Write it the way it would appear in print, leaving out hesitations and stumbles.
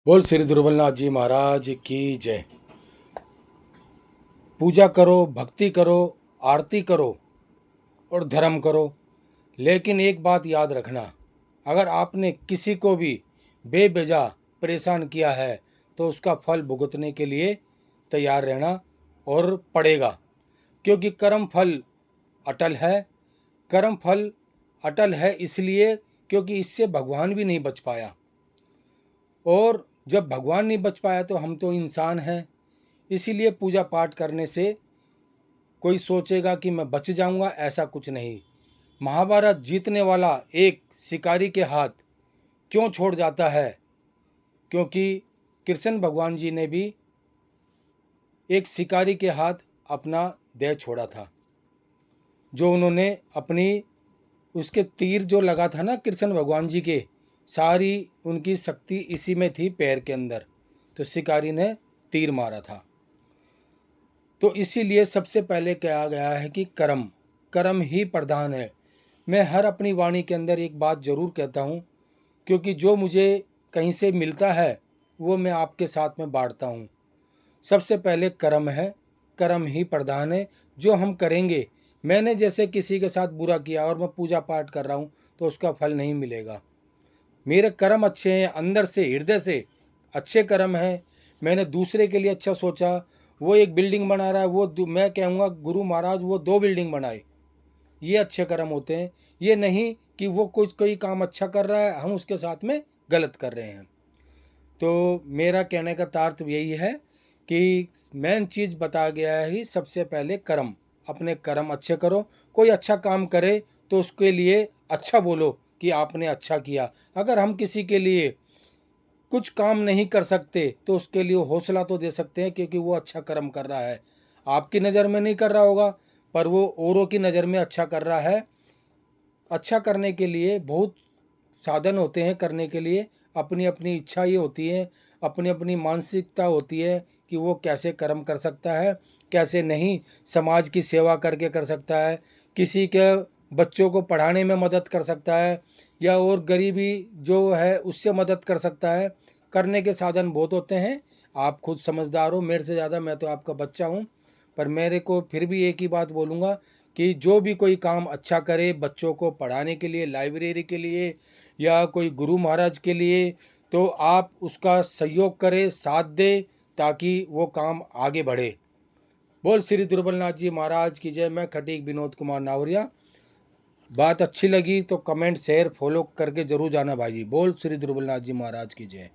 बोल श्री दुर्बलनाथ जी महाराज की जय। पूजा करो, भक्ति करो, आरती करो और धर्म करो, लेकिन एक बात याद रखना, अगर आपने किसी को भी बेवजह परेशान किया है तो उसका फल भुगतने के लिए तैयार रहना और पड़ेगा, क्योंकि कर्म फल अटल है। कर्म फल अटल है इसलिए क्योंकि इससे भगवान भी नहीं बच पाया, और जब भगवान नहीं बच पाया तो हम तो इंसान हैं। इसीलिए पूजा पाठ करने से कोई सोचेगा कि मैं बच जाऊंगा, ऐसा कुछ नहीं। महाभारत जीतने वाला एक शिकारी के हाथ क्यों छोड़ जाता है? क्योंकि कृष्ण भगवान जी ने भी एक शिकारी के हाथ अपना देह छोड़ा था, जो उन्होंने अपनी उसके तीर जो लगा था ना कृष्ण भगवान जी के, सारी उनकी शक्ति इसी में थी, पैर के अंदर, तो शिकारी ने तीर मारा था। तो इसीलिए सबसे पहले कहा गया है कि कर्म कर्म ही प्रधान है। मैं हर अपनी वाणी के अंदर एक बात ज़रूर कहता हूँ, क्योंकि जो मुझे कहीं से मिलता है वो मैं आपके साथ में बांटता हूँ। सबसे पहले कर्म है, कर्म ही प्रधान है। जो हम करेंगे, मैंने जैसे किसी के साथ बुरा किया और मैं पूजा पाठ कर रहा हूँ तो उसका फल नहीं मिलेगा। मेरे कर्म अच्छे हैं, अंदर से हृदय से अच्छे कर्म हैं। मैंने दूसरे के लिए अच्छा सोचा, वो एक बिल्डिंग बना रहा है, मैं कहूँगा गुरु महाराज वो 2 बिल्डिंग बनाए, ये अच्छे कर्म होते हैं। ये नहीं कि वो कुछ कोई काम अच्छा कर रहा है, हम उसके साथ में गलत कर रहे हैं। तो मेरा कहने का तार्थ यही है कि मेन चीज़ बताया गया है ही, सबसे पहले कर्म, अपने कर्म अच्छे करो। कोई अच्छा काम करे तो उसके लिए अच्छा बोलो कि आपने अच्छा किया। अगर हम किसी के लिए कुछ काम नहीं कर सकते तो उसके लिए हौसला तो दे सकते हैं, क्योंकि वो अच्छा कर्म कर रहा है। आपकी नज़र में नहीं कर रहा होगा, पर वो औरों की नज़र में अच्छा कर रहा है। अच्छा करने के लिए बहुत साधन होते हैं, करने के लिए अपनी अपनी इच्छा ही होती है, अपनी अपनी मानसिकता होती है कि वो कैसे कर्म कर सकता है, कैसे नहीं। समाज की सेवा करके कर सकता है, किसी के बच्चों को पढ़ाने में मदद कर सकता है, या और गरीबी जो है उससे मदद कर सकता है। करने के साधन बहुत होते हैं। आप खुद समझदार हो मेरे से ज़्यादा, मैं तो आपका बच्चा हूँ। पर मेरे को फिर भी एक ही बात बोलूँगा कि जो भी कोई काम अच्छा करे बच्चों को पढ़ाने के लिए, लाइब्रेरी के लिए, या कोई गुरु महाराज के लिए, तो आप उसका सहयोग करें, साथ दें, ताकि वो काम आगे बढ़े। बोल श्री दुर्बलनाथ जी महाराज की जय। मैं खटीक विनोद कुमार नावरिया। बात अच्छी लगी तो कमेंट शेयर फॉलो करके जरूर जाना भाई जी। बोल श्री दुर्बलनाथ जी महाराज की जय।